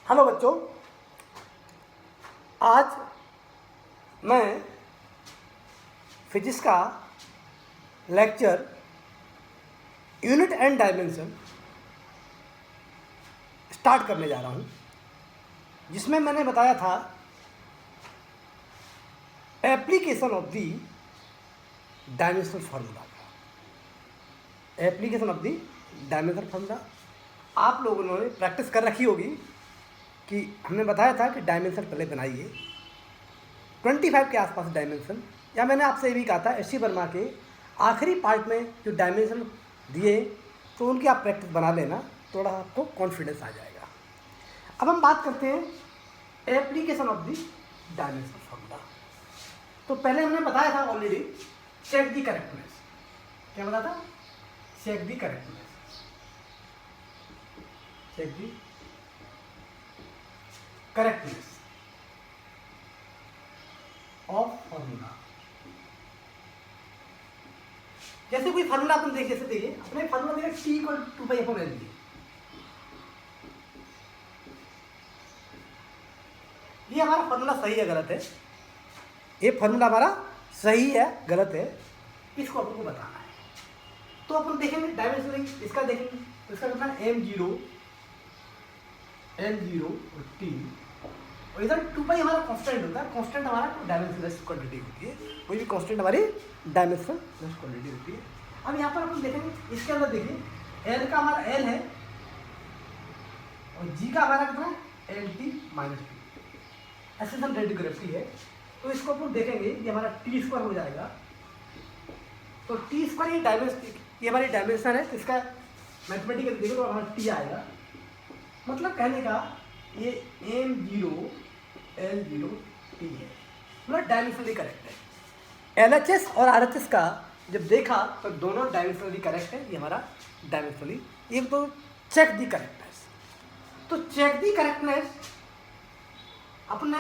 Hello बच्चों, आज मैं फिजिक्स का lecture unit and dimension start करने जा रहा हूँ, जिसमें मैंने बताया था application of the dimensional formula का। Application of the dimensional formula आप लोगों ने प्रैक्टिस कर रखी होगी कि हमने बताया था कि डायमेंशन पहले बनाइए 25 के आसपास डायमेंशन, या मैंने आपसे ये भी कहा था एस.सी. वर्मा के आखिरी पार्ट में जो डायमेंशन दिए तो उनकी आप प्रैक्टिस बना लेना, थोड़ा आपको कॉन्फिडेंस आ जाएगा। अब हम बात करते हैं application of the dimensional formula. तो पहले हमने बताया था ऑलरेडी चेक द करेक्टनेस। क्या बताया था? Check the correctness, check the correctness of formula. जैसे कोई फार्मूला अपन देखिए, जैसे देखिए अपने फार्मूला देखिए T equal to pi upon L. ये हमारा फार्मूला सही है गलत है? ये फार्मूला हमारा सही है गलत है, इसको अपन को बताना है। तो अपन देखेंगे डायमेंशन, इसका देखेंगे तो इसका कितना है m0 और t, और इधर 2 पाई हमारा कांस्टेंट होता है। कांस्टेंट हमारा डायमेंशनलेस क्वांटिटी होती है, कोई भी कांस्टेंट हमारी डायमेंशनलेस क्वांटिटी होती है। अब यहाँ पर अपन देखेंगे, इसके अंदर देखिए l का हमारा l है और g का हमारा कितना है LT-2, एसेंशियल रेडियोग्राफी है। तो इसको अपन देखेंगे ये हमारा t² हो जाएगा। तो t² ये डायमेंशन, ये हमारी डायमेंशन है, तो इसका मैथमेटिकल देखो तो हमारा t आएगा। मतलब कहने का ये m0 L0 t है, मतलब डायमेंशनली करेक्ट है। LHS और RHS का जब देखा तो दोनों डायमेंशनली करेक्ट है। ये हमारा डायमेंशनली, ये तो चेक दी करेक्टनेस। तो चेक दी करेक्टनेस, अपने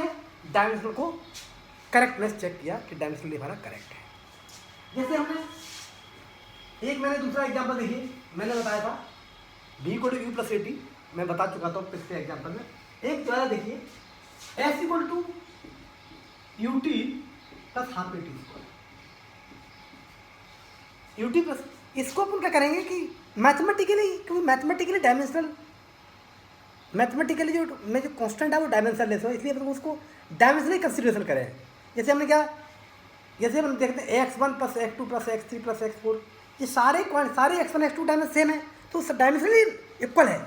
डायमेंशन को करेक्टनेस चेक किया कि डायमेंशनली हमारा करेक्ट है। जैसे हमने एक, मैंने दूसरा एग्जांपल देखिए, मैंने बताया था b = u + at, मैं बता चुका था पिछले एग्जांपल में। एक जो है देखिए s = ut + ½ at²। ut plus, इसको अपन क्या करेंगे कि मैथमेटिकली, क्योंकि मैथमेटिकली डायमेंशनल, मैथमेटिकली जो कांस्टेंट है वो डायमेंशनलेस हो, इसलिए अपन उसको डायमेंशनली कंसिडरेशन करें। जैसे हमने क्या, जैसे हम देखते हैं x1 + x2 + x3 + x4, ये सारे x1 x2 डायमेंशन सेम है, तो डायमेंशनली इक्वल है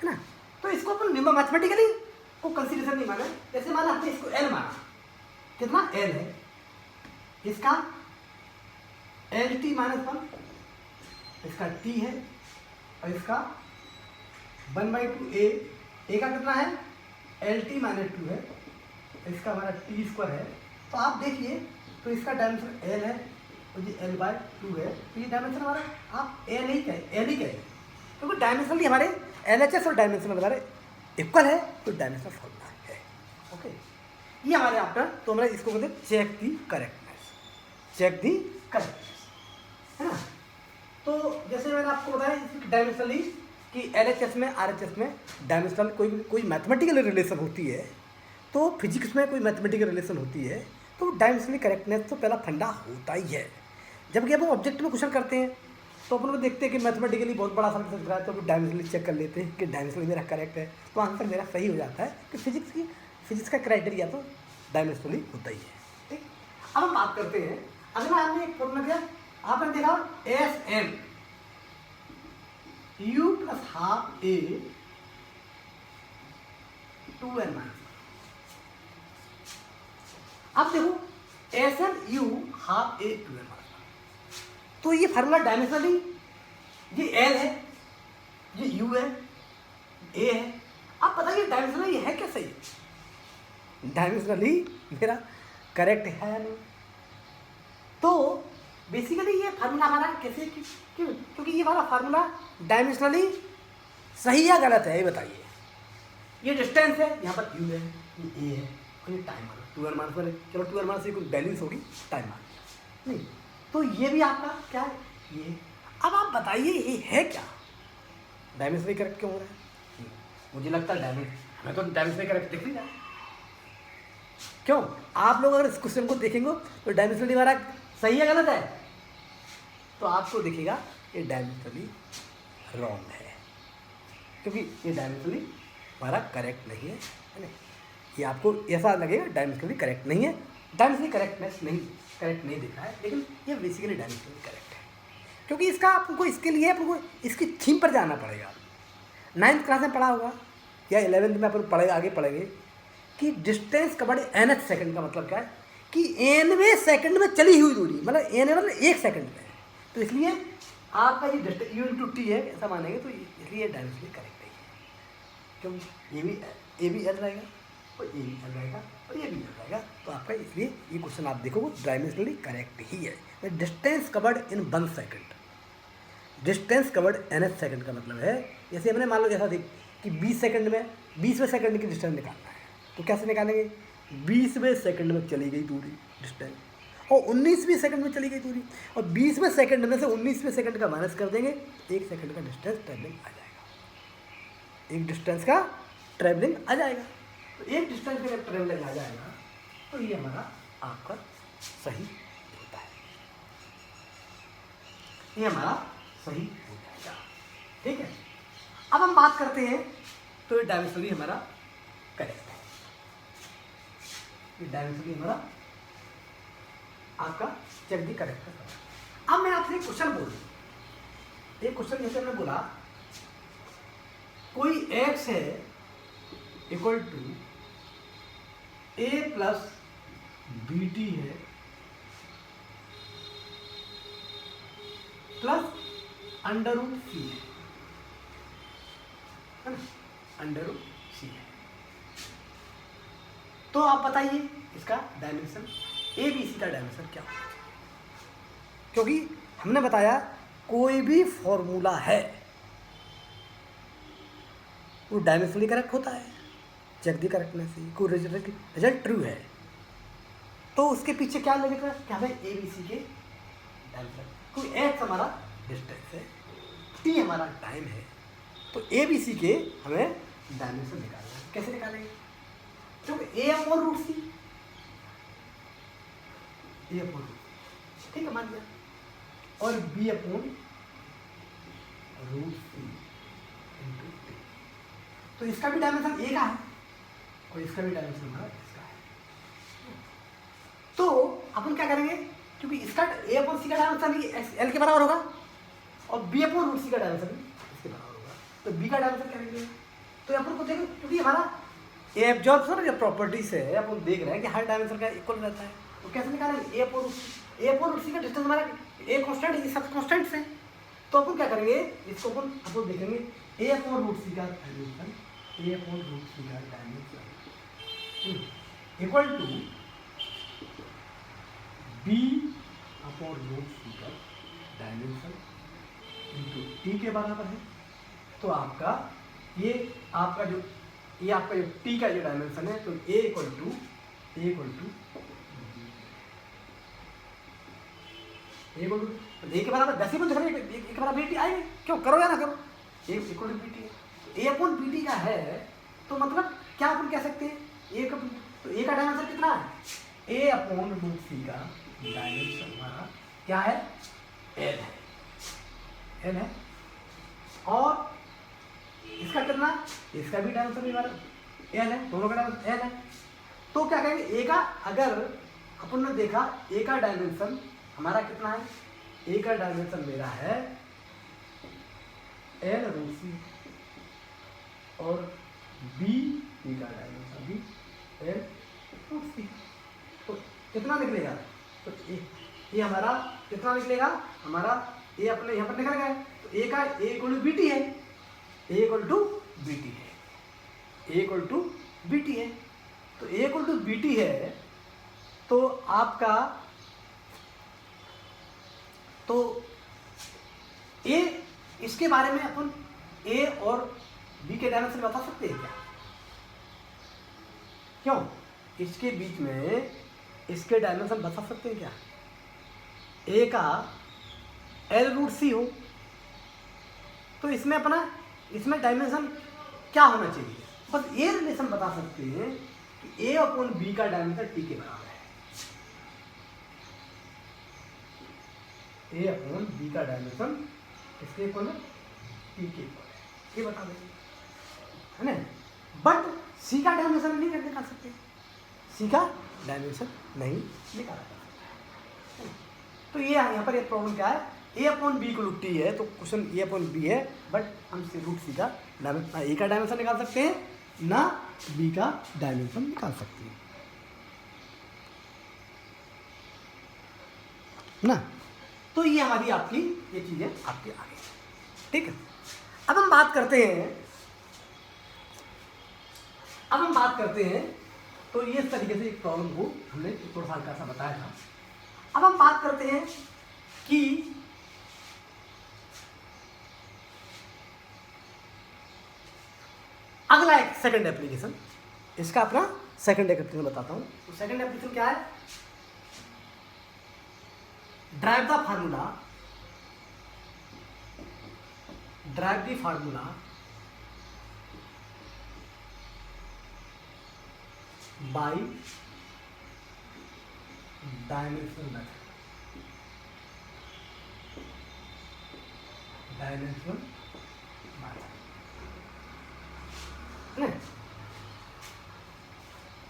ना। तो इसको अपन मैथमेटिकली को कंसिडरेशन नहीं माना। जैसे माना हमने इसको l माना, कितना l है, इसका LT-1, इसका t है, और इसका 1/2 a का कितना है LT-2 है, इसका हमारा t² है। तो आप देखिए तो इसका डायमेंशन l है और ये l/2 है, तो ये डायमेंशन हमारा आप l ही कहें, क्योंकि डायमेंशनली हमारे LHS और डायमेंशनल हमारे इक्वल है, तो डायमेंशनल फार्मूला है। ओके, ये हमारे आफ्टर, तो हमारे इसको कहते हैं check the correctness, check the correctness, है ना। तो जैसे मैंने आपको बताया डायमेंशनली कि LHS में RHS में डायमेंशनल कोई मैथमेटिकल रिलेशन होती है, तो फिजिक्स में कोई मैथमेटिकल रिलेशन होती है, तो डायमेंशनली करेक्टनेस तो पहला फंडा होता ही है। जबकि अब हम ऑब्जेक्ट में क्वेश्चन करते हैं तो अपन को देखते हैं कि मैथमेटिकली बहुत बड़ा आंसर दिख रहा है, तो डायमेंशनली चेक कर लेते हैं कि डायमेंशनली मेरा करेक्ट है, तो आंसर मेरा सही हो जाता है कि फिजिक्स का क्राइटेरिया तो डायमेंशनली होता ही है। ठीक, अब हम बात करते हैं अगला। हमने एक फॉर्मूला दिया, आपने देखा Sm u + ½ a 2n-। अब देखो Sm u ½ a 2n-। तो ये फार्मूला डायमेंशनली, ये l है, ये u है, a है। आप बताइए डायमेंशनली है क्या सही? डायमेंशनली मेरा करेक्ट है नहीं। तो बेसिकली ये फार्मूला हमारा कैसे, क्यों? क्योंकि ये हमारा फार्मूला डायमेंशनली सही या गलत है, ये बताइए। ये डिस्टेंस है, यहाँ पर u है, ये a है, और ये टाइम माना 2n पर, चलो 2n से कोई बैलेंस होगी, टाइम माना नहीं, तो ये भी आपका क्या है, ये। अब आप बताइए ये है क्या, डायमेंशनली करेक्ट क्यों हो रहा है? मुझे लगता है मैं तो डायमेंशनली करेक्ट दिख नहीं रहा। क्यों? आप लोग अगर इस क्वेश्चन को देखेंगे तो डायमेंशनली हमारा सही है गलत है, तो आपको दिखेगा ये डायमेंशनली रॉन्ग है, क्योंकि ये डायमेंशनली हमारा करेक्ट नहीं है ना। ये आपको ऐसा लगेगा डायमेंशनली करेक्ट नहीं है, डायमेंशनली करेक्ट नहीं दिख रहा है, लेकिन ये बेसिकली डायमेंशनली करेक्ट है, क्योंकि इसका आपको इसके लिए आपको इसकी थीम पर जाना पड़ेगा। 9th क्लास में पढ़ा होगा या 11th में अपन पढ़ेगा, आगे पढ़ेंगे कि डिस्टेंस कवर्ड nth सेकंड का मतलब क्या है कि nवें सेकंड में चली हुई दूरी, मतलब n मतलब 1 सेकंड में। तो इसलिए आपका ये डिस्टेंस u इंटू टी है, ऐसा मानेंगे तो इसलिए डायमेंशनली करेक्ट है, क्योंकि ये भी एल रहेगा और ये भी एल रहेगा और ये भी एल रहेगा, तो आपका इसलिए ये क्वेश्चन आप देखोगे डायमेंशनली करेक्ट ही है। Distance covered in 1 second, distance covered nth second का मतलब है, जैसे हमने मान लो ऐसा देख कि 20 सेकंड में 20वें सेकंड की डिस्टेंस निकालना है, तो कैसे निकालेंगे? 20वें सेकंड में चली गई दूरी डिस्टेंस और 19वें सेकंड में चली गई दूरी, और 20वें सेकंड में से 19वें सेकंड का माइनस कर देंगे, 1 सेकंड का डिस्टेंस ट्रैवलिंग आ जाएगा, एक डिस्टेंस का ट्रैवलिंग आ जाएगा। तो एक डिस्टेंस का जब ट्रैवलिंग आ जाएगा तो ये हमारा आपका सही होता है, ये हमारा सही हो जाएगा। ठीक है, अब हम बात करते हैं तो ये डायमेंशनली हमारा करेक्ट है, ये डायमेंशनली हमारा आपका चेक दी करेक्ट है। अब मैं आपसे एक क्वेश्चन बोल रहा, एक क्वेश्चन जैसे हमने बोला कोई x है equal to a plus b t है प्लस अंडर रूट सी है ना, अंडर रूट सी है। तो आप बताइए इसका डायमेंशन ए बी सी का डायमेंशन क्या होगा, क्योंकि हमने बताया कोई भी फॉर्मूला है वो डायमेंशनली करेक्ट होता है, चेक दी करेक्टनेस से कोई रिजल्ट ट्रू है, तो उसके पीछे क्या लगेगा कि हमें ए बी सी के डायमेंशन, कोई एक्स हमारा डिस्टेंस है, टी हमारा टाइम है, तो ए बी सी के हमें डायमेंशन निकालना है। कैसे निकालेंगे? क्योंकि ए अपॉन रूट सी, ए अपॉन रूट, ठीक है मान लिया, और बी अपॉन रूट सी इंटू टी, तो इसका भी डायमेंशन ए का है और इसका भी डायमेंशन हमारा इसका है। तो अपन क्या करेंगे, क्योंकि इसका ए अपॉन सी का डायमेंशन एल के बराबर होगा और बी अपॉन रूट सी का डायमेंशन इसके बराबर होगा, तो बी का डायमेंशन करेंगे। तो अपन को देखो, क्योंकि हमारा ए एब्जॉर्प्शन जो प्रॉपर्टीज है अपन देख रहे हैं कि हर डायमेंशन का इक्वल रहता है, तो कैसे निकालेंगे? ए अपॉन रूट सी का डिस्टेंस हमारा ए कांस्टेंट है, सब कांस्टेंट्स हैं, तो अपन क्या करेंगे इसको अपन देखेंगे ए अपॉन रूट सी का dimension, A upon root C का dimension equal to B upon root C का डायमेंशन इंटू टी के बराबर है। तो आपका ये आपका जो टी का जो डायमेंशन है, तो ए इक्वल टू ए के बराबर डेसिमल दिख रहा है, ए के बराबर टी आएंगे, क्यों करो या ना करो, A equal to B T, A upon B T का है, तो मतलब क्या अपन कह सकते हैं ए का, तो ए का डायमेंशन कितना है? ए अपॉन रूट सी का डायमेंशन हमारा क्या है? एल है, और इसका कितना? इसका भी डायमेंशन हमारा एल है, दोनों का डायमेंशन एल है। तो क्या कहेंगे ए का, अगर अपन ने देखा ए का डायमेंशन हमारा कितना है, ए का डायमेंशन मेरा है एल रूट सी और बी का डायमेंशन भी एल रूट सी, तो कितना निकलेगा? तो ये हमारा कितना निकलेगा? हमारा ए अपने यहाँ पर निकल गया, तो ए का ए इक्वल टू बी टी है, ए इक्वल टू बी टी है, ए इक्वल टू बी टी है, तो ए इक्वल टू बी टी है, तो आपका तो ए, इसके बारे में अपन ए और बी के डायमेंशन बता सकते हैं क्या? क्यों? इसके बीच में इसके डायमेंशन बता सकते हैं क्या? ए का एल रूट सी हो, तो इसमें अपना इसमें डायमेंशन क्या होना चाहिए? बस ये रिलेशन बता सकते हैं कि ए अपॉन बी का डायमीटर टी के बराबर है। ए अपॉन बी का डायमेंशन इसके इक्वल है, टी के इक्वल है, ये बता देंगे, है ना। बट सी का डायमेंशन नहीं निकाल सकते, सी का डायमेंशन नहीं निकाला जा सकता है। तो ये यहाँ पर एक प्रॉब्लम क्या है, ए अपॉन बी को टी है, तो क्वेश्चन ए अपॉन बी है, बट हम रूट सी का डायमेंशन, ए का डायमेंशन निकाल सकते हैं ना बी का डायमेंशन निकाल सकते हैं ना। तो ये हमारी आपकी ये चीजें आपके आगे, ठीक है। अब हम बात करते हैं, तो ये इस तरीके से एक प्रॉब्लम को हमने थोड़ा सा हल्का सा बताया था। अब हम बात करते हैं कि अगला एक सेकंड एप्लीकेशन, इसका अपना सेकंड एप्लीकेशन बताता हूं। तो सेकंड एप्लीकेशन क्या है, drive the formula by dimensional method.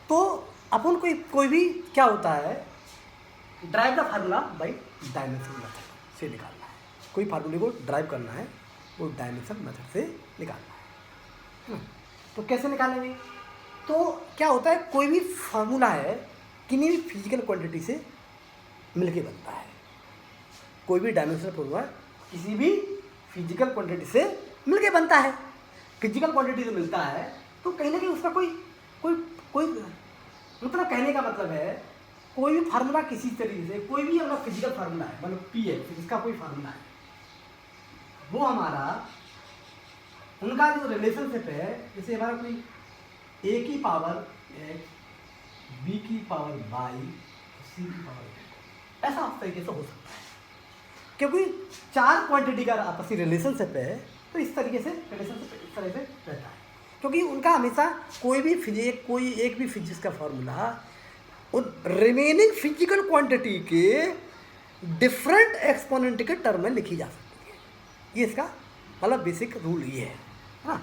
तो अपन कोई भी क्या होता है, drive the formula by dimensional method से निकालना है। कोई फार्मूले को ड्राइव करना है, वो डायमेंशनल मेथड से निकालना है। तो कैसे निकालेंगे, तो क्या होता है, कोई भी फार्मूला है किसी भी फिजिकल क्वांटिटी से मिलके बनता है। कोई भी डायमेंशनल फार्मूला किसी भी फिजिकल क्वांटिटी से मिलके बनता है। फिजिकल क्वांटिटी से मिलता है तो कहीं ना कहीं उसका कोई मतलब कहने का मतलब है, कोई भी फार्मूला किसी तरीके से, कोई भी अपना फिजिकल फार्मूला है, मतलब पी है, फिजिक्स का कोई फार्मूला है, वो हमारा उनका जो रिलेशनशिप है, जैसे हमारा कोई ए की पावर एक्स, बी की पावर वाई, सी की पावर एक्स, ऐसा उस तरीके से हो सकता है। क्योंकि चार क्वांटिटी का आपसी रिलेशनशिप है, तो इस तरीके से रिलेशनशिप इस तरह से रहता है। क्योंकि उनका हमेशा कोई एक भी फिजिक्स का फार्मूला उन रिमेनिंग फिजिकल क्वांटिटी के डिफरेंट एक्सपोनेंट के टर्म में लिखी जा सकती है। ये इसका मतलब बेसिक रूल ये है ना।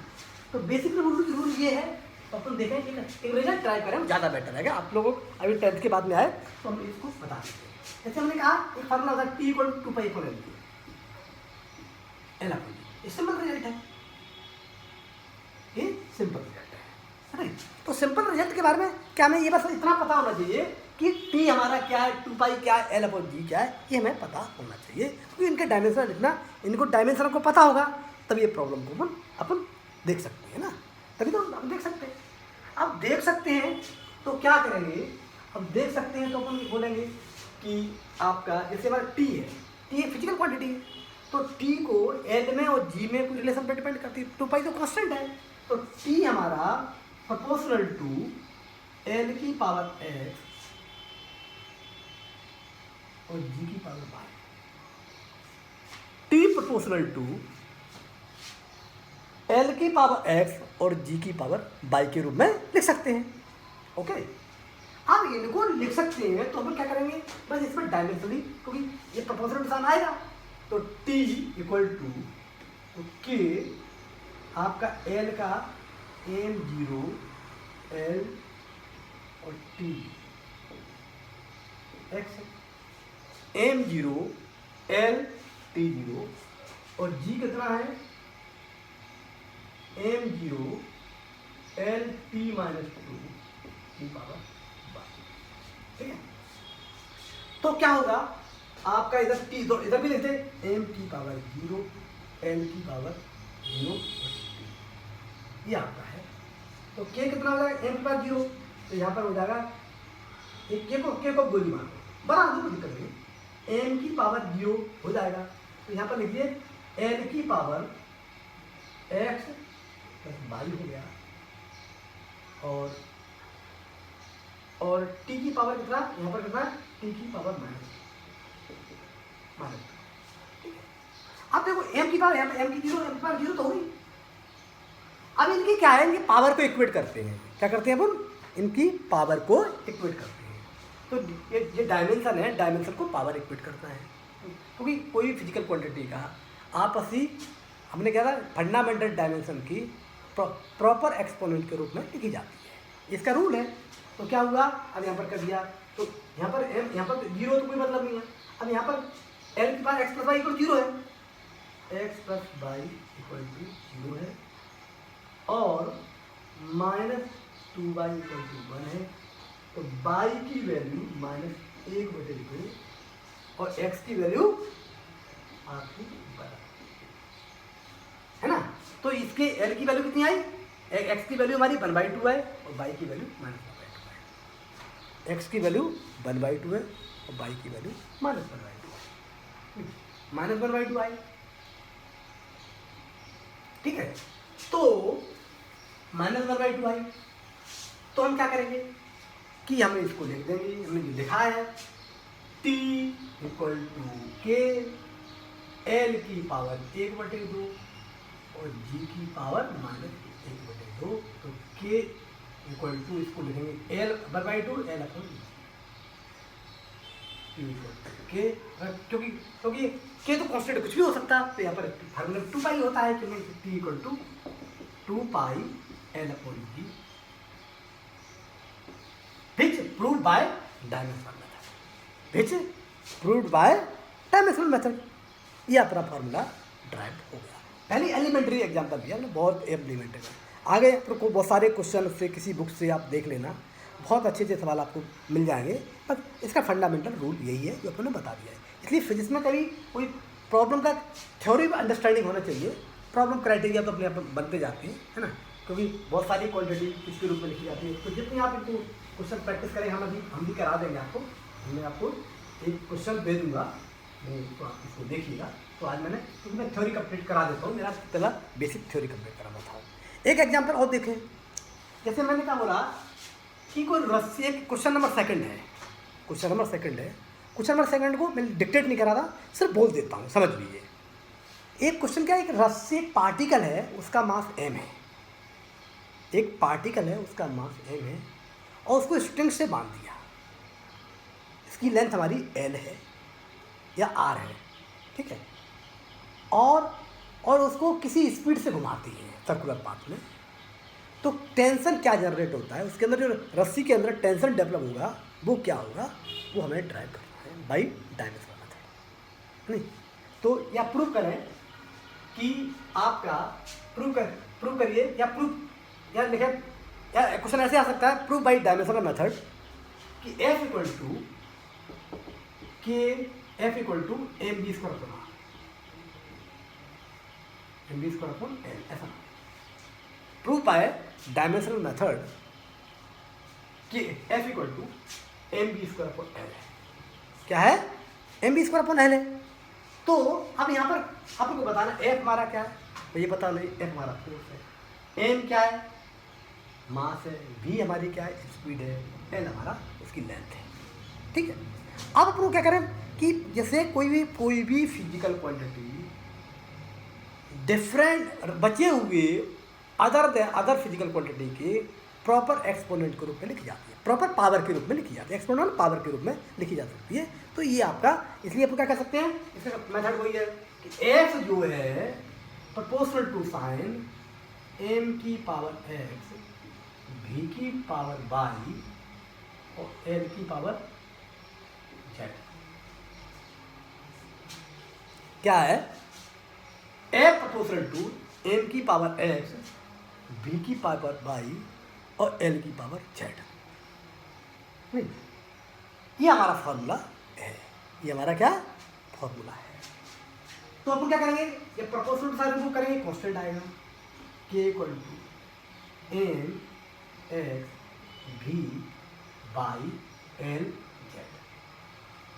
तो बेसिक रूल ये है। तो अपन देखें एक रिजल्ट ट्राई करें, ज़्यादा बेटर है। अभी लोगों अभी 10th के बाद में आए तो हम इसको बता देते हैं। जैसे हमने कहा एक फार्मूला होता है T = 2π/L, ये सिंपल रिजल्ट है, ये सिंपल रिजल्ट है। तो सिंपल रिजल्ट के बारे में क्या हमें ये बस इतना पता होना चाहिए कि T हमारा क्या है, 2π क्या है, L/G क्या है, ये हमें पता होना चाहिए। क्योंकि इनके डायमेंशन लिखना, इनको डायमेंशन को पता होगा तब ये प्रॉब्लम को अपन देख सकते हैं ना, तभी तो हम देख सकते हैं। अब देख सकते हैं तो क्या करेंगे, अब देख सकते हैं तो अपन बोलेंगे कि आपका जैसे हमारा T है, T फिजिकल क्वांटिटी है, तो T को L में और G में कोई रिलेशन पर डिपेंड करती है। 2π तो कांस्टेंट है, तो T हमारा प्रोपोर्शनल टू L की पावर x और G की power y, T proportional to L की पावर x और G की पावर y के रूप में लिख सकते हैं। ओके, अब इनको लिख सकते हैं तो हम क्या करेंगे, बस इसमें डायमेंशनली, क्योंकि ये प्रोपोर्शनल निशान आएगा, तो T = तो K आपका L का m0 L और T x, m0 L T0 और G कितना है, m0 L T-2 की पावर y, ठीक है। तो क्या होगा आपका इधर T, तो इधर भी लिखते m की पावर 0 L की पावर 0 और T, ये आपका है। तो K कितना हो जाएगा, m की पावर 0, तो यहाँ पर हो जाएगा एक K को गोली मारो, बना दो, कोई दिक्कत नहीं, m की पावर 0 हो जाएगा। तो यहाँ पर लिखिए L की पावर x प्लस y हो गया, और T की पावर कितना, यहाँ पर कितना, T की पावर -, ठीक है। अब देखो m की पावर, यहाँ पर m की 0 तो हुई। अब इनकी क्या है, इनकी पावर को इक्वेट करते हैं। क्या करते हैं अपन, इनकी पावर को इक्वेट करते हैं। तो ये डायमेंशन है, डायमेंशन को पावर इक्वेट करता है। क्योंकि कोई फिजिकल क्वांटिटी का आपसी हमने क्या था, फंडामेंटल डायमेंशन की प्रॉपर एक्सपोनेंट के रूप में लिखी जाती है, इसका रूल है। तो क्या हुआ, अब यहाँ पर कर दिया, तो यहाँ पर जीरो तो कोई मतलब नहीं है। अब यहाँ पर एल के पास X plus Y equal zero है, x plus Y equal to zero है, और माइनस 2y इक्वल टू 1 है। तो y की वैल्यू -1/2 और x की वैल्यू आपकी बराबर है ना। तो इसके l की वैल्यू कितनी आई, x की वैल्यू हमारी 1/2 है और y की वैल्यू -1/2 है। x की वैल्यू 1/2 है और y की वैल्यू -1/2 है, -1/2 आई। ठीक है, तो -1/2 आई। तो हम क्या करेंगे कि हमें इसको लिख देंगे, हमने जो लिखा है t इक्वल टू के एल की पावर 1/2 और g की पावर -1/2। तो k इक्वल टू इसको लिखेंगे एल 1/2 एल अपॉन के, क्योंकि के तो कांस्टेंट कुछ भी हो सकता है, तो यहाँ पर फार्मूला 2 पाई होता है, क्योंकि t equal to 2 pi l upon g, which proved by dimensional method, which proved by dimensional method। ये अपना फार्मूला ड्राइव हो गया। पहले एलिमेंट्री एग्जाम्पल दिया हमने, बहुत एलिमेंट्री है। आगे आपको बहुत सारे क्वेश्चन से किसी बुक से आप देख लेना, बहुत अच्छे अच्छे सवाल आपको मिल जाएंगे। पर इसका फंडामेंटल रूल यही है जो आपने बता दिया है। इसलिए फिजिक्स में कभी कोई प्रॉब्लम का थ्योरी अंडरस्टैंडिंग होना चाहिए, प्रॉब्लम क्राइटेरिया तो अपने आप बनते जाते हैं, है ना। क्योंकि बहुत सारी क्वांटिटी इसके रूप में लिखी जाती है, तो जितनी आप इनको क्वेश्चन प्रैक्टिस करें, हम भी करा देंगे आपको। मैं आपको एक क्वेश्चन दे दूंगा, तो आप इसको देखिएगा। तो आज क्योंकि मैं थ्योरी कंप्लीट करा देता हूँ, मेरा पहला बेसिक थ्योरी कंप्लीट कराना था। एक एग्जांपल और देखें, जैसे मैंने क्या बोला कि कोई रस्सी, एक क्वेश्चन नंबर सेकंड है, क्वेश्चन नंबर सेकंड को मैं डिक्टेट नहीं करा था, सिर्फ बोल देता हूँ, समझ लीजिए। एक क्वेश्चन क्या है, एक रस्सी, एक पार्टिकल है, उसका मास m है, एक पार्टिकल है उसका मास m है, और उसको स्ट्रिंग से बांध दिया। इसकी लेंथ हमारी l है या r है, ठीक है, और उसको किसी स्पीड से घुमाती है सर्कुलर पाथ में। तो टेंशन क्या जनरेट होता है, उसके अंदर जो रस्सी के अंदर टेंशन डेवलप होगा वो क्या होगा, वो हमें ड्राइव करना है बाई डायमेंशनल मेथड। नहीं तो या प्रूव करें कि आपका प्रूव करिए या लिखे, या क्वेश्चन ऐसे आ सकता है, प्रूव बाई डायमेंशनल मेथड कि F equal to mv² upon l, ऐसा प्रूव बाय डायमेंशनल मेथड कि F equal to mv² upon l है। क्या है, mv² अपॉन l है। तो अब यहाँ पर आपको बताना F हमारा क्या है, तो ये पता नहीं, F हमारा फोर्स है, m क्या है, मास है, v हमारी क्या है, स्पीड है, l हमारा उसकी लेंथ है। ठीक है, अब अपन क्या करें कि जैसे कोई भी फिजिकल क्वांटिटी डिफरेंट बचे हुए अदर फिजिकल क्वांटिटी के प्रॉपर एक्सपोनेंट के रूप में लिखी जाती है, प्रॉपर पावर के रूप में लिखी जाती है, एक्सपोनेंट पावर के रूप में लिखी जा सकती है। तो ये आपका, इसलिए अपन क्या कर सकते हैं, इसका मेथड वही है कि x जो है प्रोपोर्शनल टू साइन m की पावर x, v की पावर y और l की पावर z। क्या है, f प्रोपोर्शनल टू m की पावर x, v की पावर y और l की पावर z। नहीं, ये हमारा फॉर्मूला है, ये हमारा क्या फॉर्मूला है। तो अपन क्या करेंगे, ये प्रोपोर्शनल टू साइन रिमूव करेंगे, कांस्टेंट आएगा k equal to m x v y l z,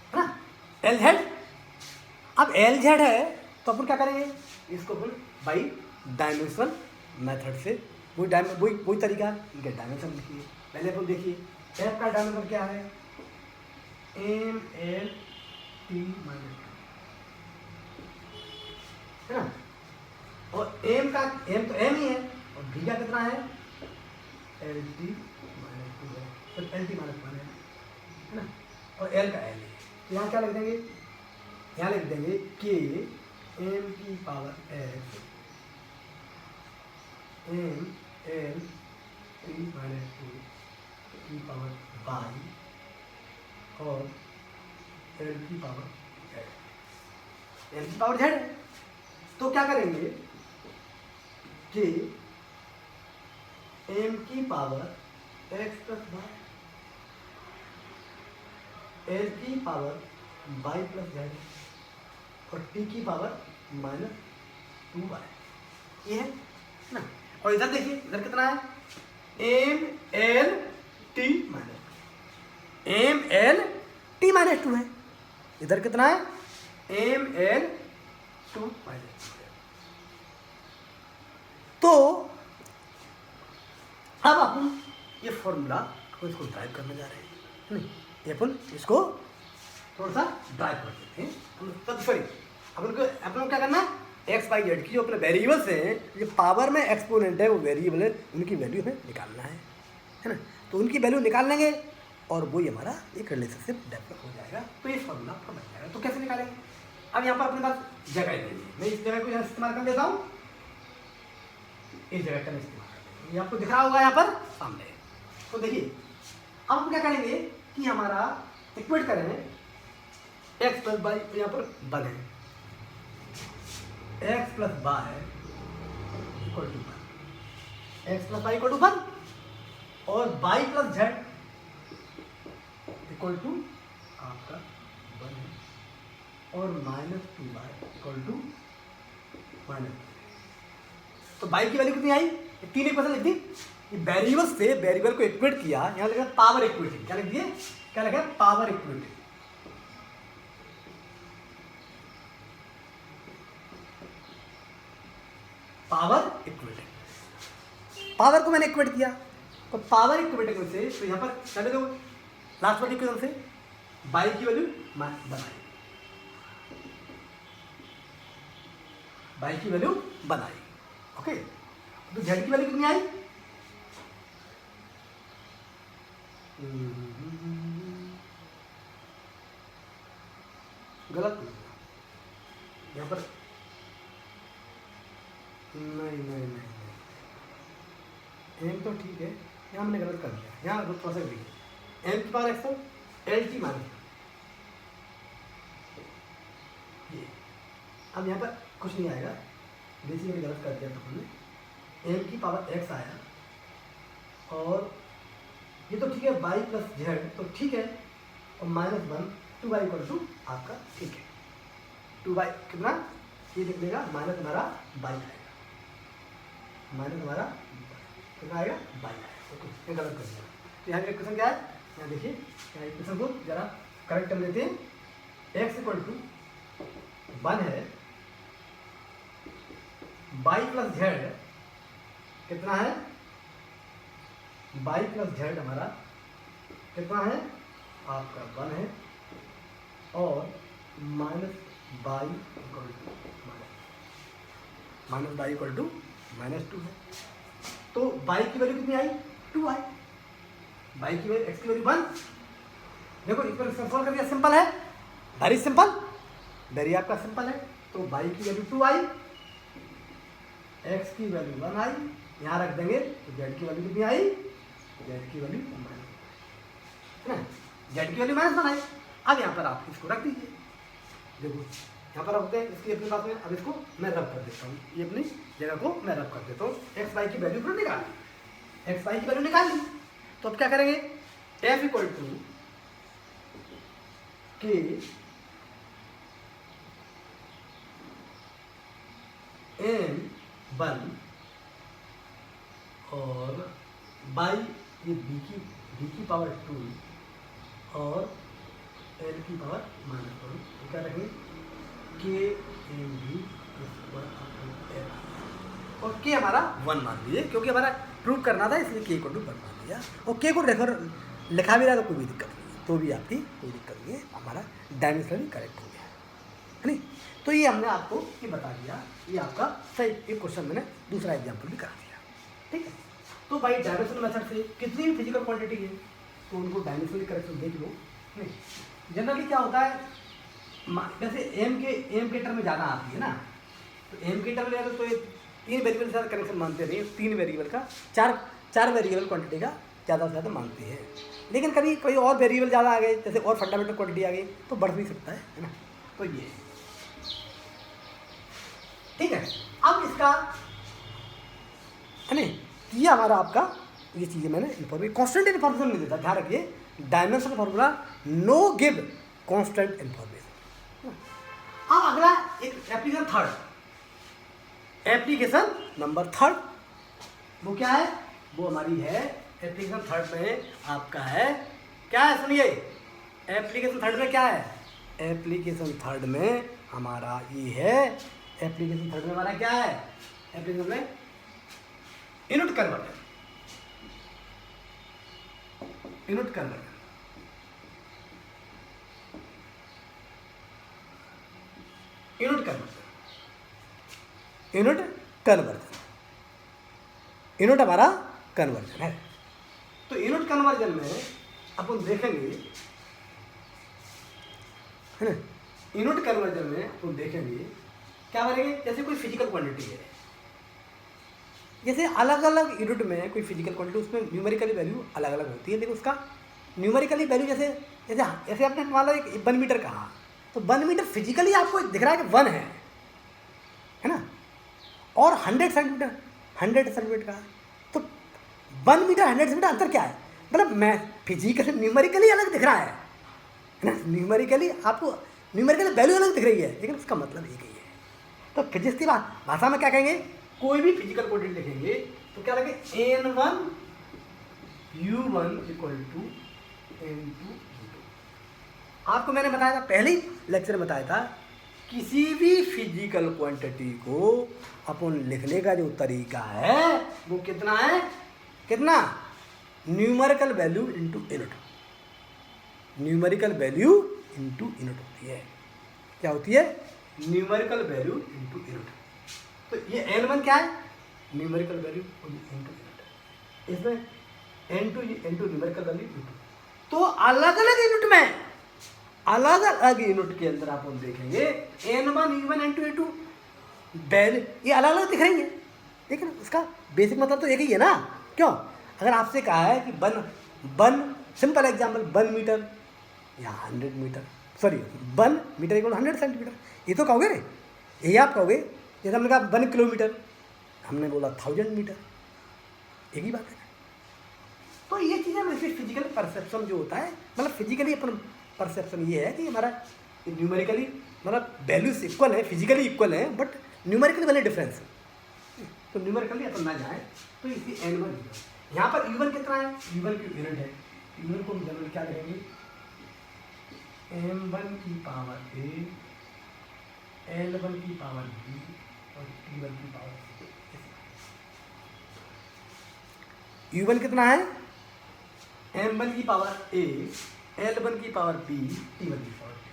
है ना, l z। अब l z है तो अपन क्या करेंगे, इसको अपन बाई डायमेंशनल मेथड से वही तरीका, इनके डायमेंशन लिखिए। पहले अपन देखिए f का डायमेंशन क्या है, m l t माइनस, है ना, और m तो m ही है और v का कितना है LT माइनस 2 है, तो LT माइनस 1 है ना, और L का L है। तो यहाँ क्या लिख देंगे, यहाँ लिख देंगे k m की power x m L t minus 2 की पावर y और L की पावर z, L की पावर z। तो क्या करेंगे कि m की power x plus y, L की पावर y प्लस z और t की पावर माइनस 2y, ये है ना। और इधर देखिए, इधर कितना है m L t माइनस 2 है, इधर कितना है m L 2 माइनस 2 है। तो अब अपन ये फॉर्मूला को इसको ड्राइव करने जा रहे हैं, नहीं ये अपन इसको थोड़ा सा ड्राइव कर देते हैं। सॉरी, अपन को क्या करना है, एक्स वाई जेड की जो अपने वेरिएबल्स हैं, ये पावर में एक्सपोनेंट है वो वेरिएबल है, उनकी वैल्यू हमें निकालना है ना। तो उनकी वैल्यू निकाल लेंगे और वही हमारा एक रिलेशनशिप डेवलप हो जाएगा। तो ये फॉर्मूला आपका बन जाएगा। तो कैसे निकालेंगे, अब यहाँ पर अपने पास जगह ले ली, मैं इस जगह को यहाँ इस्तेमाल कर लेता हूँ, इस जगह का इस्तेमाल कर लेता हूँ, ये आपको दिख रहा होगा यहाँ पर सामने। तो देखिए अब हम क्या करेंगे कि हमारा इक्वेट करेंगे एक्स प्लस वाई, यहाँ पर वन है, x plus Y equal to 1, x plus Y equal to 1 और y plus z equal to आपका 1 है और minus 2y equal to minus. तो वाई की वैल्यू कितनी आई, 3 इक्वेशन लिख दी, वेरिएबल से वेरिएबल को इक्वेट किया, यहाँ लिखा पावर इक्वेशन, क्या लिख दिए, क्या लिखा power equation. Power equate, power को मैंने इक्वेट किया, तो पावर इक्वेट से तो यहाँ पर चले दो लास्ट वाली इक्वेशन से बाई की वैल्यू बनाई, बाई की वैल्यू बनाई, ओके। तो जेड की वैल्यू कितनी आई, गलत यहाँ पर नहीं, एम तो ठीक है, यहाँ मैंने गलत कर दिया, यहाँ थोड़ा सा देखिए, एम की power x L T minus, ये अब यहाँ पर कुछ नहीं आएगा, बेसिकली गलत कर दिया तो हमने, एम की पावर एक्स आया और ये तो ठीक है, वाई प्लस जेड तो ठीक है, और माइनस 1 2y इक्वल टू आपका ठीक है, 2y कितना ये लिख देगा, माइनस हमारा बाई आएगा, माइनस हमारा कितना आएगा बाई आएगा, ओके ये गलत कर दिया। तो यहाँ का क्वेश्चन क्या है, यहाँ देखिए, यहाँ क्वेश्चन को जरा करेक्ट कर लेते हैं, एक्स इक्वल टू 1 है, वाई प्लस जेड कितना है, वाई प्लस जेड हमारा कितना है आपका 1 है और minus y equal to minus y equal to minus 2 है। तो बाई की वैल्यू कितनी आई 2i, बाई की वैल्यू एक्स की वैल्यू 1, देखो इस पर सॉल्व कर दिया, सिंपल है, वेरी सिंपल, वेरी आपका सिंपल है। तो बाई की वैल्यू 2i, एक्स की वैल्यू 1i, यहाँ रख देंगे तो जेड की वैल्यू कितनी आई, जेड की वैल्यू माइनस, जेड की वैल्यू माइनस 1 आई। अब यहाँ पर आप इसको रख दीजिए, देखो यहाँ पर रखते हैं इसकी अपने पास में, अब इसको मैं रब कर देता हूँ, ये अपनी जगह को मैं रब कर देता हूँ, एक्स वाई की वैल्यू फिर निकाल ली, एक्स वाई की वैल्यू निकाल ली। तो अब क्या करेंगे, एफ इक्वल टू के एम 1 और बाई ये बी की पावर 2 और एल की पावर माइनस 1, तो क्या रखेंगे के एम बी और के हमारा 1 मान लीजिए, क्योंकि हमारा प्रूव करना था इसलिए के इक्वल टू 1 मान लिया, और के को लिखा भी रहा तो कोई भी दिक्कत नहीं, तो भी आपकी कोई दिक्कत नहीं है, हमारा डायमेंशनली करेक्ट हो गया है नहीं। तो ये हमने आपको ये बता दिया, ये आपका सही एक क्वेश्चन मैंने दूसरा एग्जाम्पल भी करा दिया। ठीक है। तो भाई डायमेंशनल मेथड से कितनी भी फिजिकल क्वांटिटी है तो उनको डायमेंशनल करेक्शन देख लो। नहीं जनरली क्या होता है, जैसे एम के टर्म में ज़्यादा आती है ना, तो एम के टर्म में तो ये 3 वेरिएबल के साथ कनेक्शन मानते रहिए, 3 वेरिएबल का 4 वेरिएबल क्वांटिटी का ज़्यादा से ज़्यादा मानते हैं। लेकिन कभी कोई और वेरिएबल ज़्यादा आ गए, जैसे और फंडामेंटल क्वांटिटी आ गई तो बढ़ भी सकता है ना। तो ये ठीक है। अब इसका है नहीं, ये हमारा आपका ये चीज़ें मैंने इन्फॉर्मेशन कांस्टेंट इन्फॉर्मेशन नहीं देता, ध्यान रखिए dimension formula know give constant information. अब अगला एक application third, application number third, वो क्या है, वो हमारी है एप्लीकेशन थर्ड में आपका है क्या है, सुनिए एप्लीकेशन थर्ड में क्या है, एप्लीकेशन थर्ड में हमारा ये है, एप्लीकेशन थर्ड में हमारा क्या है, एप्लीकेशन में unit converter, unit converter, unit converter, unit conversion, unit हमारा कन्वर्जन है। तो यूनिट कन्वर्जन में अपन देखेंगे है ना, यूनिट कन्वर्जन में अपन देखेंगे क्या करेंगे, जैसे कोई फिजिकल क्वांटिटी है, जैसे अलग अलग यूनिट में कोई फिजिकल क्वांटिटी, उसमें न्यूमेरिकली वैल्यू अलग अलग होती है, लेकिन उसका न्यूमेरिकली वैल्यू जैसे जैसे जैसे आपने मान लो एक 1 मीटर कहा, तो 1 मीटर फिजिकली आपको दिख रहा है कि 1 है ना, और 100 सेंटीमीटर का, तो 1 मीटर 100 सेंटीमीटर अंतर क्या है, मतलब मैं फिजिकली न्यूमेरिकली अलग दिख रहा है ना, न्यूमेरिकली आपको न्यूमेरिकली वैल्यू अलग दिख रही है, लेकिन उसका मतलब एक ही है। तो फिजिक्स की भाषा में क्या कहेंगे, कोई भी फिजिकल क्वांटिटी लिखेंगे तो क्या लगे, N1 U1 equal to N2 U2। आपको मैंने बताया था, पहले ही लेक्चर में बताया था, किसी भी फिजिकल क्वांटिटी को अपन लिखने का जो तरीका है वो कितना है, कितना, numerical value into unit, numerical value into unit होती है, क्या होती है, न्यूमेरिकल वैल्यू इनटू यूनिट। तो ये N1 क्या है, न्यूमेरिकल वैल्यू इनटू यूनिट, इसमें N2 न्यूमेरिकल वैल्यू इनटू, तो अलग अलग यूनिट में, अलग अलग यूनिट के अंदर आप देखेंगे N1 U1 N2 U2 value ये अलग अलग दिख रही है, ठीक है ना, उसका बेसिक मतलब तो एक ही है ना। क्यों, अगर आपसे कहा है कि वन सिंपल एग्जाम्पल 1 मीटर या 100 metre, sorry 1 metre equal 100 centimetre, ये तो कहोगे ना, यही आप कहोगे। जैसे हमने कहा 1 किलोमीटर, हमने बोला 1000 मीटर, एक ही बात है। तो ये चीज़ें वैसे फिजिकल परसेप्शन जो होता है, मतलब फिजिकली अपन परसेप्शन ये है कि हमारा न्यूमेरिकली मतलब वैल्यूज इक्वल है, फिजिकली इक्वल है, बट न्यूमेरिकली वैल्यू डिफरेंस है। तो न्यूमेरिकली अपन ना जाए तो इसकी N1 यहाँ पर U1 कितना है, U1 की यूनिट है, यूनिट को जनरल क्या करेंगे, M1 की पावर A, L1 की पावर B और T1 की पावर C। U1 कितना है, M1 की पावर A, L1 की पावर B, T1 की पावर C।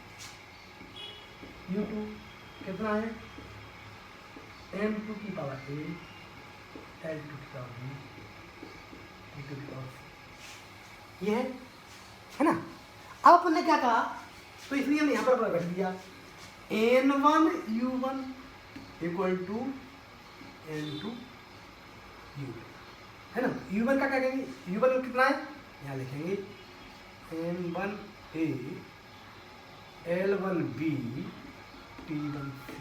U2 कितना है, M2 की पावर A, L2 की पावर B, T2 की पावर C। ये है ना। अब अपन ने क्या कहा, तो इसलिए हमने यहाँ पर अपना रख दिया N1 U1 equal to N2 U2, है ना। U1 का क्या कहेंगे, U1 कितना है, यहाँ लिखेंगे N1 A, L1 B, T1 C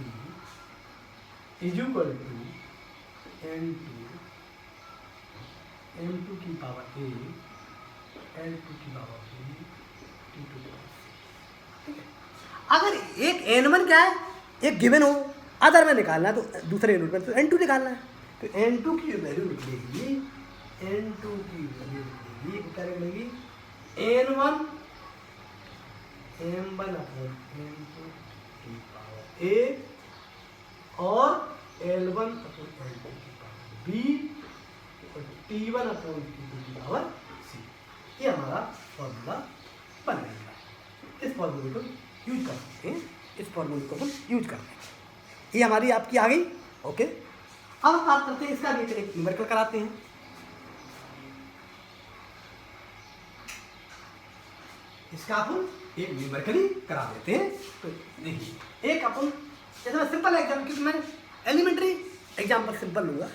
is equal to N2 M2 की पावर A, L2 की पावर B, T2 की पावर C। ठीक है, अगर एक N1 क्या है, एक गिवन हो, अदर में निकालना है तो दूसरे यूनिट में तो N2 निकालना है, तो N2 की वैल्यू निकलेगी, N2 की वैल्यू निकलेगी, क्या निकलेगी, N1 M1 अपॉन M2 की पावर A और L1 अपॉन L2 की पावर B और T1 अपॉन T2 की पावर C। ये हमारा फॉर्मूला बन गया। इस फॉर्मूले को यूज कर सकते हैं, इस फॉर्मूले को हम यूज कर सकते हैं। ये हमारी आपकी आ गई, ओके। अब बात करते हैं इसका भी एक न्यूमेरिकल कराते हैं। इसका अपन एक न्यूमेरिकली करा देते हैं। तो देखिए एक अपन जैसे मैं सिंपल एग्जाम्पल, क्योंकि मैं एलिमेंट्री एग्जाम्पल सिंपल लूँगा,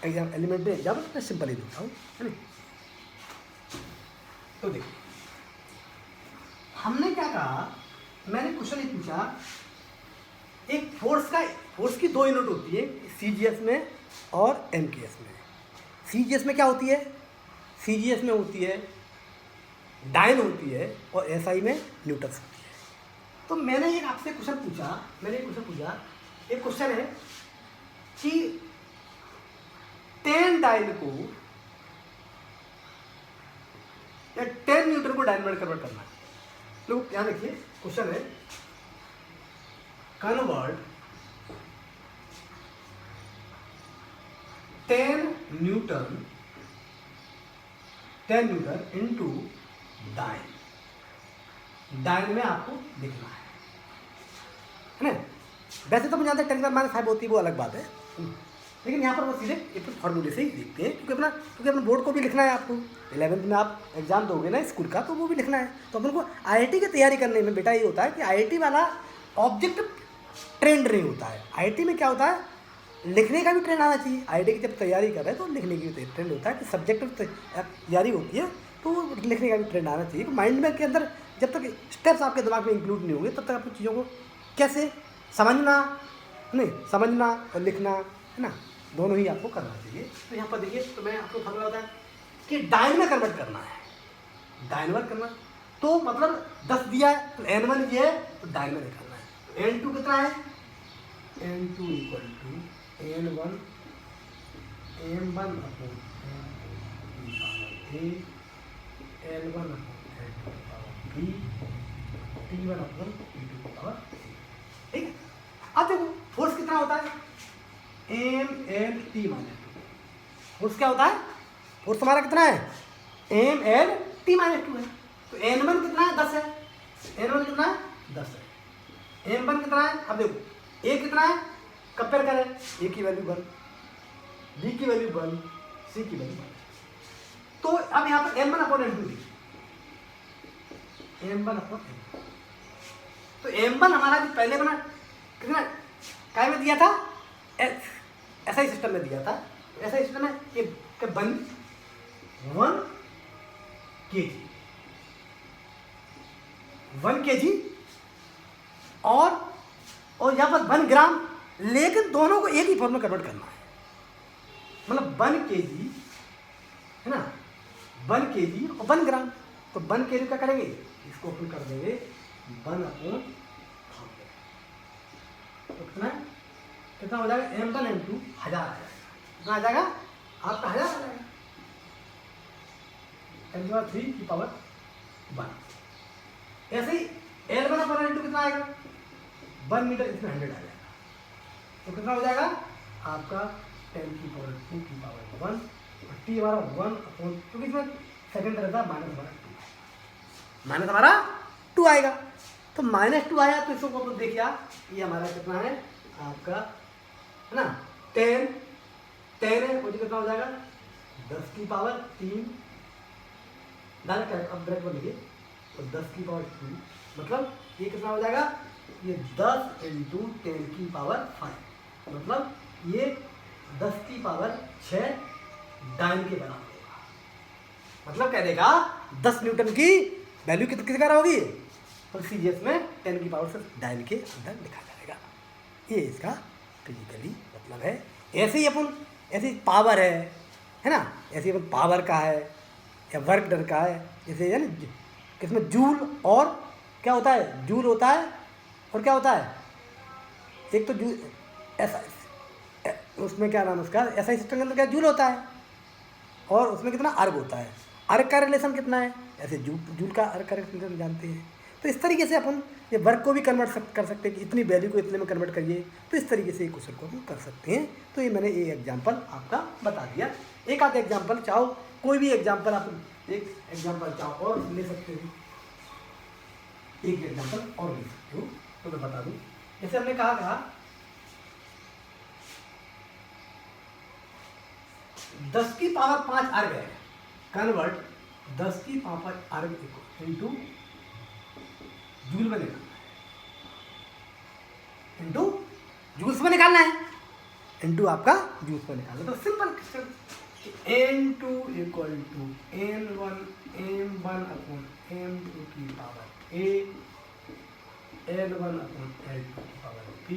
एलिमेंट्री एग्जाम्पल मैं सिंपल ही देता हूँ, है ना। तो देखिए हमने क्या कहा, मैंने क्वेश्चन ये पूछा, एक फोर्स की दो यूनिट होती है सीजीएस में और एमकेएस में। सीजीएस में क्या होती है, सीजीएस में होती है डायन होती है और एसआई में न्यूटन्स होती है। तो मैंने एक आपसे क्वेश्चन पूछा, एक क्वेश्चन है कि 10 डायन को या 10 न्यूटन को डायन में कन्वर्ट करना है। लोग ध्यान रखिए, क्वेश्चन है कन्वर्ट 10 न्यूटन इनटू डायन में आपको लिखना है ना। वैसे तो मुझे जानते हैं 10 - 5 होती है, वो अलग बात है, लेकिन यहाँ पर वो सीधे एक फॉर्मूले से ही देखते हैं, क्योंकि अपना बोर्ड को भी लिखना है आपको। 11th में आप एग्जाम दोगे ना स्कूल का, तो वो भी लिखना है। तो अपन को आईआईटी की तैयारी करने में बेटा ये होता है कि आईआईटी वाला ऑब्जेक्ट ट्रेंड नहीं होता है। आईआईटी में क्या होता है, लिखने का भी ट्रेंड आना चाहिए। आईआईटी की जब तैयारी कर रहे हैं तो लिखने की भी ट्रेंड होता है, कि सब्जेक्ट तैयारी होती है तो लिखने का भी ट्रेंड आना चाहिए। माइंड में के अंदर जब तक स्टेप्स आपके दिमाग में इंक्लूड नहीं होंगे तब तक आपको चीज़ों को कैसे समझना और लिखना, है ना, दोनों ही आपको करना चाहिए। तो यहाँ पर देखिए, तो मैं आपको फॉर्मूला बताया कि डायन में कन्वर्ट करना है, डायन में करना, तो मतलब 10 दिया है तो n1 ये है तो डायन में निकालना है। तो n2 कितना है, n2 equal to n1 m1 upon a l1 upon b t1 upon t2 ठीक है। अब देखो फोर्स कितना होता है, mlt - 2। फोर्स क्या होता है, फोर्स हमारा कितना है, mlt - 2 है। तो n1 कितना है, 10 है, n1 कितना है, 10 है। m1 कितना है, अब देखो a कितना है, कंपेयर करें, a की वैल्यू 1, b की वैल्यू 1, c की वैल्यू 1। तो अब यहाँ पर m1 अपॉन m2 देखिए, m1 अपॉन m2। तो m1 हमारा जो पहले बना कितना काय में दिया था, ऐसा ही सिस्टम में दिया था। ऐसा ही सिस्टम है कि 1 kg और यहाँ पर 1 ग्राम, लेकिन दोनों को एक ही फॉर्म में कन्वर्ट करना है। मतलब 1 kg है ना, 1 kg और 1 ग्राम। तो 1 kg क्या करेंगे, इसको अपन कर देंगे 1/100। तो कितना हो जाएगा, m1 m2 1000 आ जाएगा। कितना आ जाएगा आपका, 1000 आ जाएगा। m3 की पावर 1। ऐसे ही l1 अपॉन l2 कितना आएगा, 1 मीटर, इसमें 100 आ जाएगा। तो कितना हो जाएगा आपका 10 की पावर 2 की पावर 1 और t हमारा 1 अपॉन, क्योंकि इसमें सेकंड रहता है माइनस हमारा 2 आएगा। तो -2 आया, तो इसको अपन देखिए, ये हमारा कितना है आपका, है ना, 10 है, मुझे कितना हो जाएगा 10 की पावर 3, डायरेक्ट अब ब्रैकेट में लिखिए, तो 10 की पावर 2, मतलब ये कितना हो जाएगा, ये 10 × 10 की पावर 5, मतलब ये 10 की पावर 6 डायन के बराबर होगा। मतलब कह देगा 10 न्यूटन की वैल्यू कितनी कर होगी, तो सीजीएस में 10 की पावर से डायन के अंदर लिखा जाएगा। ये इसका फिजिकली मतलब है। ऐसे ही अपन, ऐसे पावर है ना, ऐसे अपन पावर का है या वर्क डन का है, जैसे है ना, इसमें जूल और क्या होता है, जूल होता है और क्या होता है, एक तो जूल ऐसा, उसमें क्या नाम उसका, ऐसा ही सिस्टम के अंदर क्या जूल होता है, और उसमें कितना अर्ग होता है। अर्ग का रिलेशन कितना है, ऐसे जूल का अर्ग का रिलेशन जानते हैं। तो इस तरीके से अपन ये वर्क को भी कन्वर्ट कर सकते हैं कि इतनी वैल्यू को इतने में कन्वर्ट करिए। तो इस तरीके से क्वेश्चन को हम कर सकते हैं। तो ये मैंने एक एग्जांपल आपका बता दिया। एक आध एग्जांपल चाहो, कोई भी एग्जांपल आप एक एग्जांपल चाहो और ले सकते हो, एक एग्जांपल और ले सकते हो। तो मैं बता दूँ, जैसे हमने कहा 10 की पावर 5 अर्ग है, कन्वर्ट 10 की पावर अर्ग इंटू जूल में निकालना है, इंटू जूल्स में निकालना है, इंटू आपका जूल्स में निकालना है। तो simple question, n2 equal to n1 m1 upon m2 की power a, l1 upon l2 की पावर b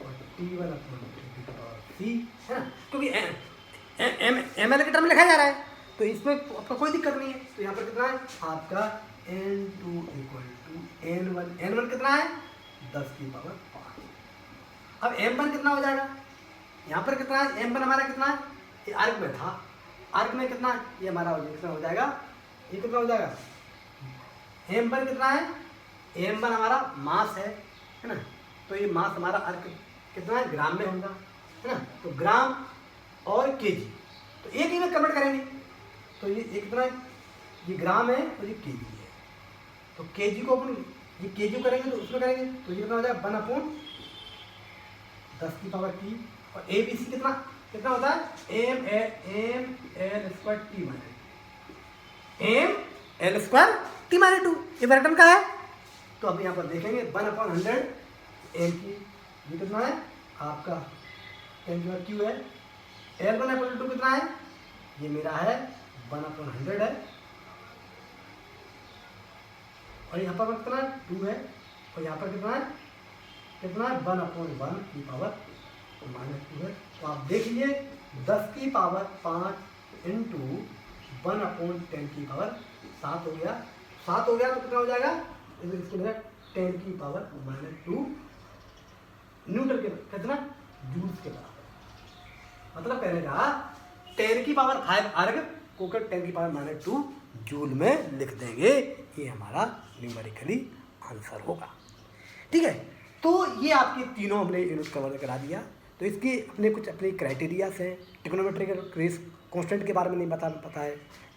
और t1 अपॉन t2 की पावर c, है ना, क्योंकि ml के टर्म लिखा जा रहा है तो इसमें आपका कोई दिक्कत नहीं है। तो यहाँ पर कितना है आपका n2 इक्वल टू n1 कितना है 10 की पावर 5। अब m1 कितना हो जाएगा, यहाँ पर कितना है m1 हमारा कितना है, ये अर्ग में था, अर्ग में कितना है ये हमारा कितना हो जाएगा, ये कितना हो जाएगा m1 कितना है, m1 हमारा मास है ना, तो ये मास हमारा अर्ग कितना है ग्राम में होगा, है ना, तो ग्राम और केजी, तो एक ही में कन्वर्ट करेंगे तो ये एक कितना है, ये ग्राम है और ये केजी है, तो केजी को अपन ये केजी करेंगे तो उसमें करेंगे तो ये कितना हो जाएगा 1/10 की पावर t, और ए बी सी कितना कितना होता है m l square t minus m l square t minus 2, ये वेक्टर का है। तो अब यहाँ पर देखेंगे 1/100 m की, ये कितना है आपका 10 क्यू है, l1/2 कितना है, ये मेरा है 1/100 है, और यहाँ पर कितना है 2 है, और यहाँ पर कितना है 1/1 की पावर -2 है। तो आप देख लीजिए 10 की पावर 5 इंटू 1/10 की पावर 7 हो गया, 7 हो गया तो कितना हो जाएगा, इसको 10 की पावर -2 न्यूटन के कितना जूल्स के बराबर, मतलब कहने का 10 की पावर 5 अर्ग को 10 की पावर -2 जूल में लिख देंगे, ये हमारा न्यूमेरिकली आंसर होगा। ठीक है, तो ये आपके तीनों हमने यूनिट कवर करा दिया। तो इसकी अपने कुछ अपने क्राइटेरियाज हैं, ट्रिग्नोमेट्रिक रेस कांस्टेंट के बारे में नहीं पता है,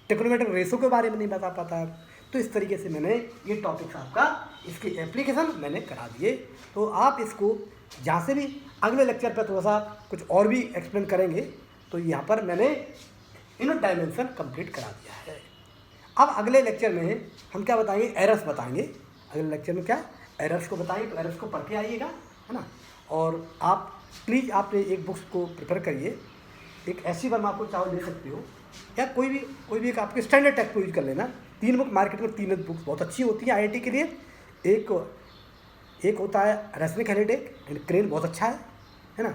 ट्रिग्नोमेट्रिक रेसो के बारे में नहीं पता है, तो इस तरीके से मैंने ये टॉपिक्स आपका इसकी एप्लीकेशन मैंने करा दिए। तो आप इसको जहाँ से भी अगले लेक्चर पर थोड़ा सा कुछ और भी एक्सप्लेन करेंगे, तो यहाँ पर मैंने यूनिट डायमेंशन कंप्लीट करा दिया है। अब अगले लेक्चर में हम क्या बताएंगे, एरर्स बताएंगे। अगले लेक्चर में क्या एरर्स को बताएंगे, तो एरर्स को पढ़ के आइएगा, है ना। और आप प्लीज़ आप एक बुक्स को प्रिपेयर करिए, एक ऐसी वर्मा आपको चाहो ले सकते हो, या कोई भी एक आपके स्टैंडर्ड टेक्स्ट को यूज कर लेना। 3 बुक मार्केट में 3 बुक्स बहुत अच्छी होती है आईआईटी के लिए। एक होता है रेसनिक हेरिडेक एंड क्रेन, बहुत अच्छा है ना,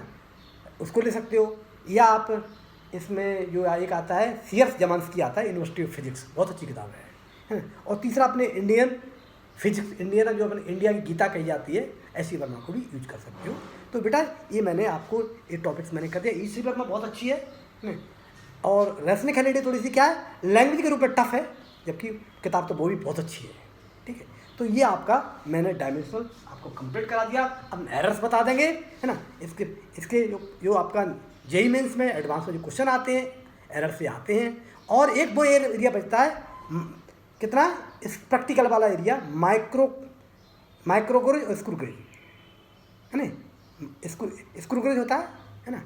उसको ले सकते हो। या आप इसमें जो एक आता है सीएस जमानस्की आता है, यूनिवर्सिटी ऑफ फिजिक्स, बहुत अच्छी किताब है। और तीसरा अपने इंडियन फिजिक्स, इंडियन जो अपने इंडिया की गीता कही जाती है, ऐसी वर्मा को भी यूज कर सकते हो। तो बेटा ये मैंने आपको ये टॉपिक्स मैंने कर दिया। ईसी वर्मा बहुत अच्छी है, और रेसनिक हेरिडेक थोड़ी सी क्या है लैंग्वेज के रूप में टफ है, जबकि किताब तो वो भी बहुत अच्छी है। ठीक है, तो ये आपका मैंने डायमेंशनल आपको कंप्लीट करा दिया। अब एरर्स बता देंगे, है ना। इसके जो आपका जेईई मेंस में एडवांस में जो क्वेश्चन आते हैं एरर से आते हैं। और एक वो एरिया बचता है कितना, इस प्रैक्टिकल वाला एरिया, माइक्रोगोरेज और स्क्रूगेज, है ना। स्क्रूगेज होता है ना,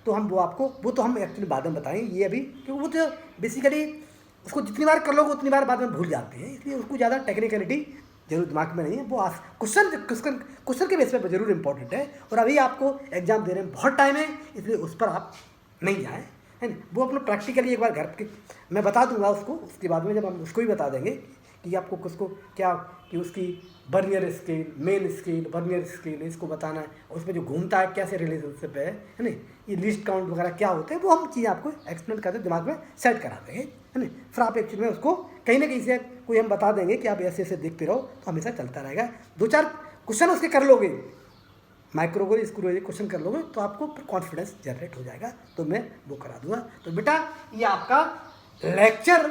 तो हम वो तो हम एक्चुअली बाद में बताएंगे। ये अभी क्योंकि वो तो बेसिकली उसको जितनी बार कर लोगे उतनी बार बाद में भूल जाते हैं, इसलिए उसको ज़्यादा टेक्निकलिटी जरूर दिमाग में नहीं है। वो क्वेश्चन के बेस पर जरूर इंपॉर्टेंट है। और अभी आपको एग्जाम देने में बहुत टाइम है, इसलिए उस पर आप नहीं जाएँ, है ना। वो अपना प्रैक्टिकली एक बार घर के मैं बता दूंगा उसको, उसके बाद में जब हम उसको भी बता देंगे कि आपको उसको क्या कि उसकी vernier scale, main scale, vernier scale, इसको बताना है, उसमें जो घूमता है कैसे रिलेशनशिप है ना, ये लिस्ट काउंट वगैरह क्या होते हैं, वो हम चीज़ें आपको एक्सप्लेन करते दिमाग में सेट करा देंगे, है ना। फिर आप एक्चुअली में उसको कहीं ना कहीं से कोई हम बता देंगे कि आप ऐसे ऐसे देखते रहो, तो हमेशा चलता रहेगा। 2-4 क्वेश्चन उसके कर लोगे, माइक्रोगोरेज स्क्रूगेज क्वेश्चन कर लोगे, तो आपको कॉन्फिडेंस जनरेट हो जाएगा। तो मैं वो करा दूंगा। तो बेटा ये आपका लेक्चर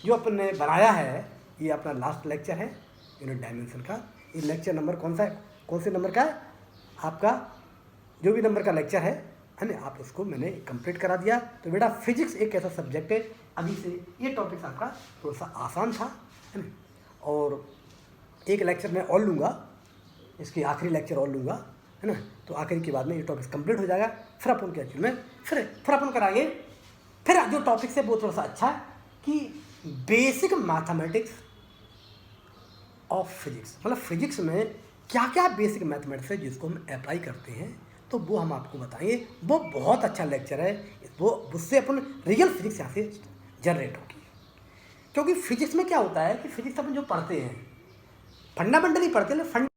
जो अपन ने बनाया है, ये अपना लास्ट लेक्चर है यूनिट डायमेंशन का। ये लेक्चर नंबर कौन से नंबर का है आपका, जो भी नंबर का लेक्चर है ना, आप उसको मैंने कंप्लीट करा दिया। तो बेटा फिजिक्स एक ऐसा सब्जेक्ट है, अभी से ये टॉपिक्स आपका थोड़ा सा आसान था, है ना। और एक लेक्चर मैं और लूँगा, इसकी आखिरी लेक्चर और लूँगा, है ना। तो आखिरी के बाद में ये टॉपिक्स कंप्लीट हो जाएगा। फिर अपन के एक्चुअल में फिर अपन कराएंगे फिर जो टॉपिक्स है वो थोड़ा सा अच्छा है कि बेसिक मैथमेटिक्स ऑफ फिजिक्स, मतलब फिजिक्स में क्या क्या बेसिक मैथमेटिक्स है जिसको हम अप्लाई करते हैं, तो वो हम आपको बताएंगे। वो बहुत अच्छा लेक्चर है, वो उससे अपन रियल फिजिक्स यहाँ से जनरेट होगी। क्योंकि फिजिक्स में क्या होता है कि फिजिक्स अपन जो पढ़ते हैं फंडामेंटली पढ़ते हैं,